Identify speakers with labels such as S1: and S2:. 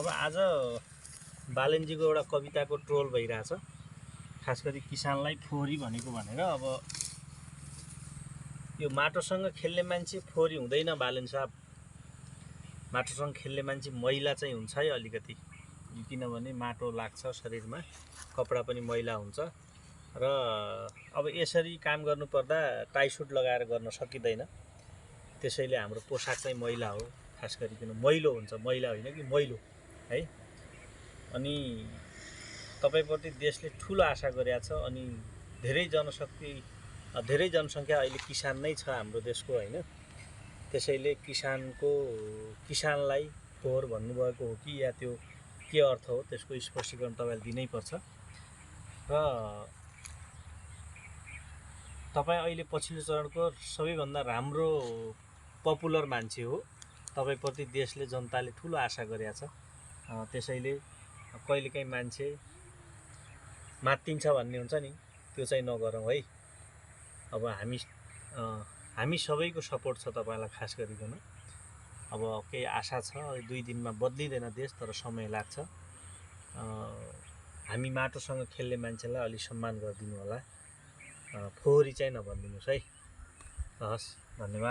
S1: अब आज बालनजीको एउटा कविताको ट्रोल भइरहेछ। खास गरी किसानलाई फोहोरी भनेको भनेर। अब यो माटोसँग खेल्ने मान्छे फोहोरी हुँदैन बालन साहब। माटोसँग खेल्ने मान्छे मैला चाहिँ हुन्छ है अलिकति, किनभने माटो लाग्छ शरीरमा, कपडा पनि मैला हुन्छ र अब यसरी काम गर्नुपर्दा टाई सुट लगाएर गर्न सकिँदैन। त्यसैले हाम्रो पोसाक चाहिँ मैला हो, खास गरिकन मैलो हुन्छ, मैला होइन कि मैलो है। अनि तपाईप्रति देशले ठुलो आशा गरेको छ। अनि धेरै जनसङ्ख्या अहिले किसान नै छ हाम्रो देशको होइन। त्यसैले किसानलाई फोहोर भन्नुभएको हो कि या त्यो के अर्थ हो त्यसको स्पष्टीकरण तपाईँले दिनै पर्छ। र तपाईँ अहिले पछिल्लो चरणको सबैभन्दा राम्रो पपुलर मान्छे हो। तपाईप्रति देशले जनताले ठुलो आशा गरेको छ। त्यसैले कहिलेकाहीँ मान्छे मात्तिन्छ भन्ने हुन्छ नि, त्यो चाहिँ नगरौँ है। अब हामी सबैको सपोर्ट छ तपाईँलाई खास गरिकन। अब केही आशा छ, 2 दिनमा बदलिँदैन देश, तर समय लाग्छ। हामी माटोसँग खेल्ने मान्छेलाई अलि सम्मान गरिदिनु होला, फोहोरी चाहिँ नभनिदिनुहोस् है। हस्, धन्यवाद।